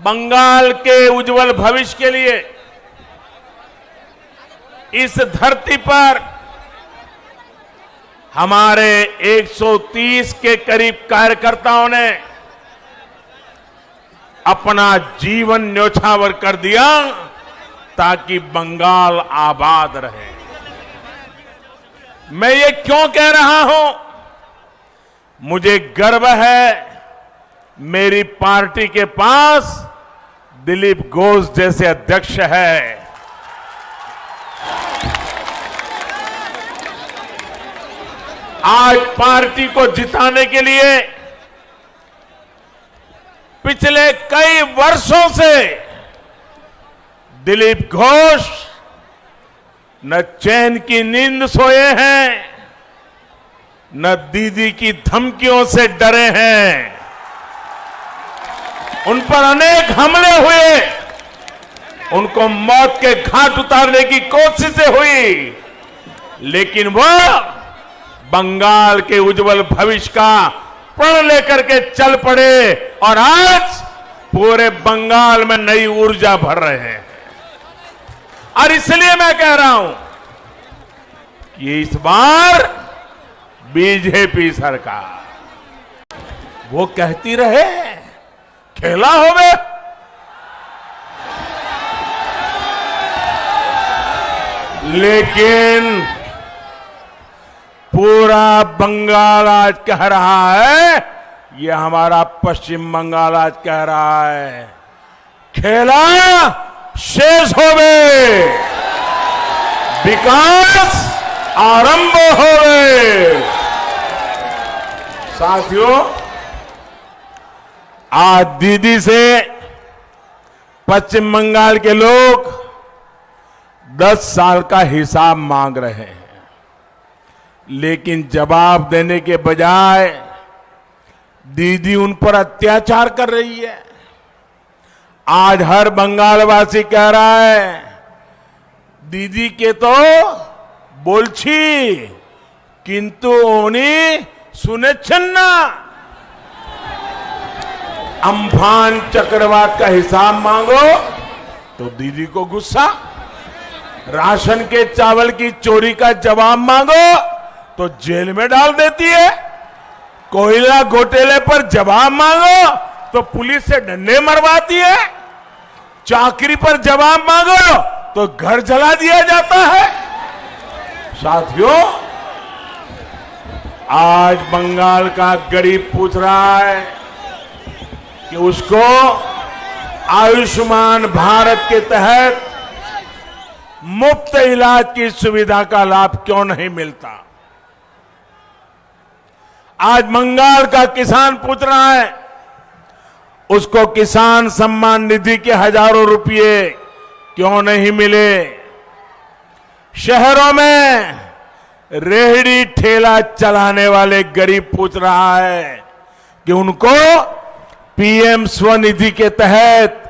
बंगाल के उज्जवल भविष्य के लिए इस धरती पर हमारे 130 के करीब कार्यकर्ताओं ने अपना जीवन न्योछावर कर दिया ताकि बंगाल आबाद रहे। मैं ये क्यों कह रहा हूं? मुझे गर्व है मेरी पार्टी के पास दिलीप घोष जैसे अध्यक्ष है। आज पार्टी को जिताने के लिए पिछले कई वर्षों से दिलीप घोष न चैन की नींद सोए हैं, न दीदी की धमकियों से डरे हैं। उन पर अनेक हमले हुए, उनको मौत के घाट उतारने की कोशिशें हुई, लेकिन वह बंगाल के उज्जवल भविष्य का प्रण लेकर के चल पड़े और आज पूरे बंगाल में नई ऊर्जा भर रहे हैं। और इसलिए मैं कह रहा हूं कि इस बार बीजेपी सरकार वो कहती रहे खेला होवे, लेकिन पूरा बंगाल आज कह रहा है, ये हमारा पश्चिम बंगाल आज कह रहा है खेला शेष होवे, विकास आरंभ होवे। साथियों, आज दीदी से पश्चिम बंगाल के लोग 10 साल का हिसाब मांग रहे हैं, लेकिन जवाब देने के बजाय दीदी उन पर अत्याचार कर रही है। आज हर बंगालवासी कह रहा है दीदी के तो बोलछी किंतु उन्हीं सुने छन्ना। अम्फान चक्रवात का हिसाब मांगो तो दीदी को गुस्सा, राशन के चावल की चोरी का जवाब मांगो तो जेल में डाल देती है, कोयला घोटाले पर जवाब मांगो तो पुलिस से डंडे मरवाती है, चाकरी पर जवाब मांगो तो घर जला दिया जाता है। साथियों, आज बंगाल का गरीब पूछ रहा है कि उसको आयुष्मान भारत के तहत मुफ्त इलाज की सुविधा का लाभ क्यों नहीं मिलता। आज बंगाल का किसान पूछ रहा है उसको किसान सम्मान निधि के हजारों रुपए क्यों नहीं मिले। शहरों में रेहड़ी ठेला चलाने वाले गरीब पूछ रहा है कि उनको पीएम स्वनिधि के तहत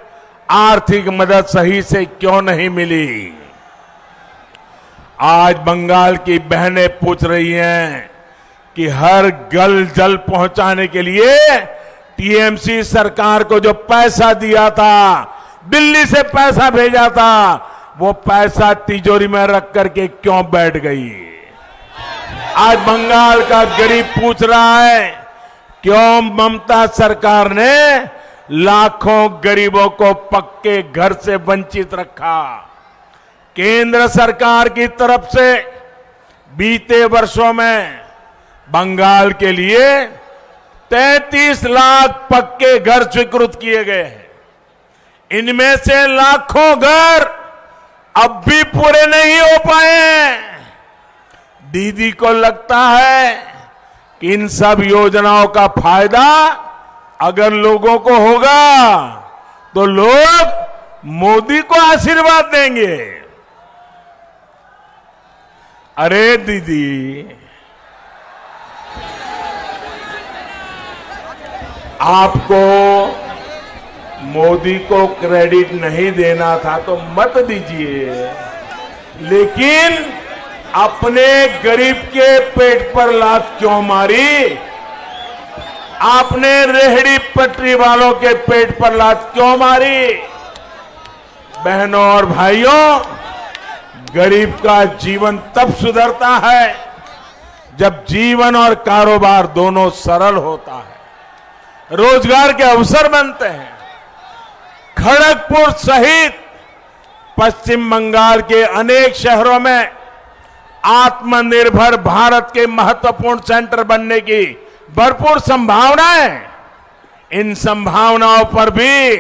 आर्थिक मदद सही से क्यों नहीं मिली। आज बंगाल की बहनें पूछ रही हैं कि हर गल जल पहुंचाने के लिए टीएमसी सरकार को जो पैसा दिया था, दिल्ली से पैसा भेजा था, वो पैसा तिजोरी में रख करके क्यों बैठ गई। आज बंगाल का गरीब पूछ रहा है क्यों ममता सरकार ने लाखों गरीबों को पक्के घर से वंचित रखा। केंद्र सरकार की तरफ से बीते वर्षों में बंगाल के लिए 33 लाख पक्के घर स्वीकृत किए गए हैं। इनमें से लाखों घर अब भी पूरे नहीं हो पाए हैं। दीदी को लगता है कि इन सब योजनाओं का फायदा अगर लोगों को होगा तो लोग मोदी को आशीर्वाद देंगे। अरे दीदी, आपको मोदी को क्रेडिट नहीं देना था तो मत दीजिए, लेकिन अपने गरीब के पेट पर लात क्यों मारी। आपने रेहड़ी पटरी वालों के पेट पर लात क्यों मारी? बहनों और भाइयों, गरीब का जीवन तब सुधरता है जब जीवन और कारोबार दोनों सरल होता है, रोजगार के अवसर बनते हैं। खड़गपुर सहित पश्चिम बंगाल के अनेक शहरों में आत्मनिर्भर भारत के महत्वपूर्ण सेंटर बनने की भरपूर संभावनाएं। इन संभावनाओं पर भी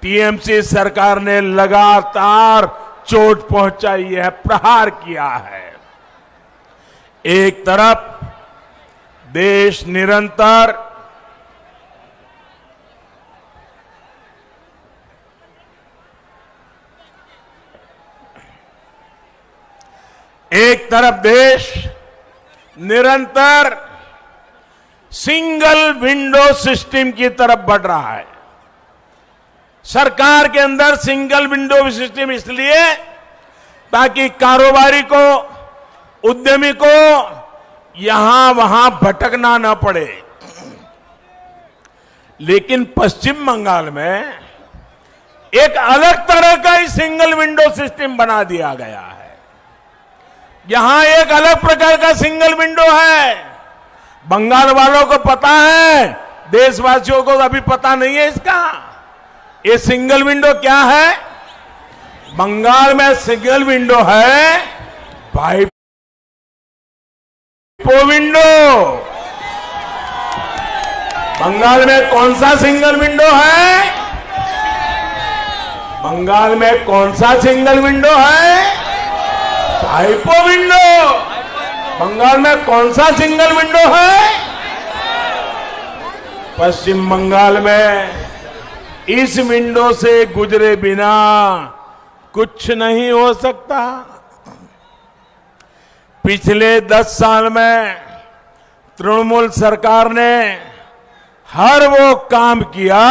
टीएमसी सरकार ने लगातार चोट पहुंचाई है, प्रहार किया है। एक तरफ देश निरंतर सिंगल विंडो सिस्टम की तरफ बढ़ रहा है। सरकार के अंदर सिंगल विंडो सिस्टम इसलिए ताकि कारोबारी को, उद्यमी को यहां वहां भटकना न पड़े। लेकिन पश्चिम बंगाल में एक अलग तरह का ही सिंगल विंडो सिस्टम बना दिया गया है। यहां एक अलग प्रकार का सिंगल विंडो है। बंगाल वालों को पता है, देशवासियों को अभी पता नहीं है इसका। ये सिंगल विंडो क्या है? बंगाल में सिंगल विंडो है भाईपो विंडो। बंगाल में कौन सा सिंगल विंडो है? बंगाल में कौन सा सिंगल विंडो है? भाईपो विंडो। बंगाल में कौन सा सिंगल विंडो है? पश्चिम बंगाल में इस विंडो से गुजरे बिना कुछ नहीं हो सकता। पिछले 10 साल में तृणमूल सरकार ने हर वो काम किया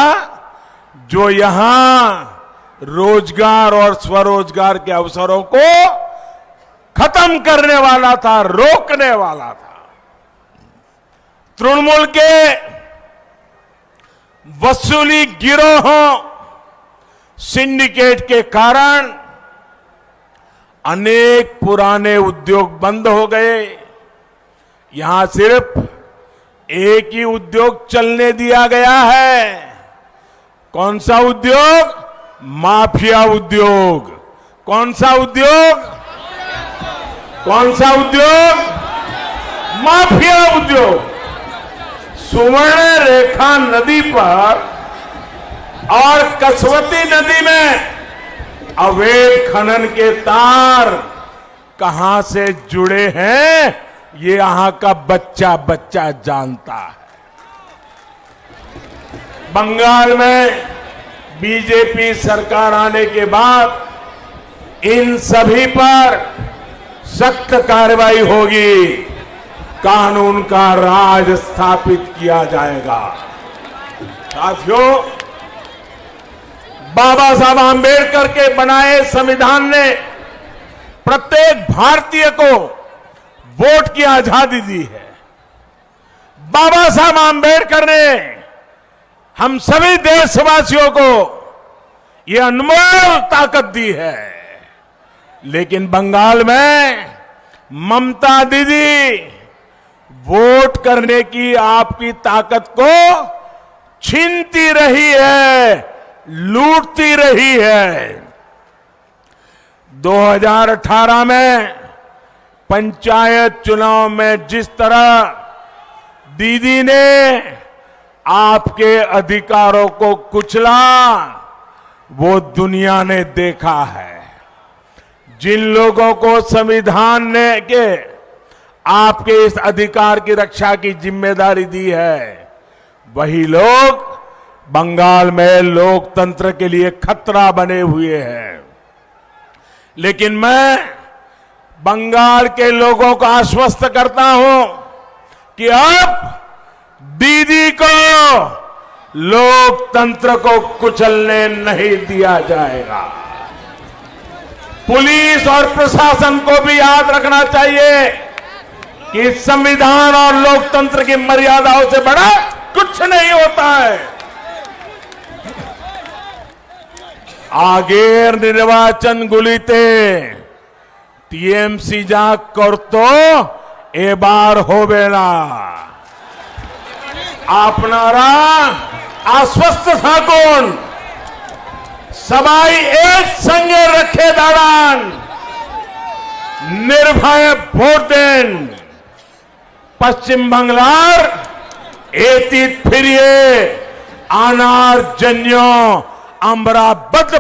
जो यहां रोजगार और स्वरोजगार के अवसरों को खत्म करने वाला था, रोकने वाला था। तृणमूल के वसूली गिरोहों, सिंडिकेट के कारण अनेक पुराने उद्योग बंद हो गए। यहां सिर्फ एक ही उद्योग चलने दिया गया है। कौन सा उद्योग? माफिया उद्योग। कौन सा उद्योग? कौन सा उद्योग? माफिया उद्योग। सुवर्ण रेखा नदी पर और कसवती नदी में अवैध खनन के तार कहां से जुड़े हैं, ये यहां का बच्चा बच्चा जानता है। बंगाल में बीजेपी सरकार आने के बाद इन सभी पर सख्त कार्रवाई होगी, कानून का राज स्थापित किया जाएगा। साथियों, बाबा साहब आंबेडकर के बनाए संविधान ने प्रत्येक भारतीय को वोट की आजादी दी है। बाबा साहब आंबेडकर ने हम सभी देशवासियों को यह अनमोल ताकत दी है। लेकिन बंगाल में ममता दीदी वोट करने की आपकी ताकत को छीनती रही है, लूटती रही है। 2018 में पंचायत चुनाव में जिस तरह दीदी ने आपके अधिकारों को कुचला, वो दुनिया ने देखा है। जिन लोगों को संविधान ने के आपके इस अधिकार की रक्षा की जिम्मेदारी दी है, वही लोग बंगाल में लोकतंत्र के लिए खतरा बने हुए हैं। लेकिन मैं बंगाल के लोगों को आश्वस्त करता हूं कि अब दीदी को लोकतंत्र को कुचलने नहीं दिया जाएगा। पुलिस और प्रशासन को भी याद रखना चाहिए कि संविधान और लोकतंत्र की मर्यादाओं से बड़ा कुछ नहीं होता है। আগের নির্বাচনগুলিতে টিএমসি যা করত এবার হবে না। আপনারা আশ্বস্ত থাকুন, সবাই একসঙ্গে রক্ষে দাঁড়ান, নির্ভয়ে ভোট দেন। পশ্চিম বাংলার এতিত ফিরিয়ে আনার জন্য আমরা বদ্ধ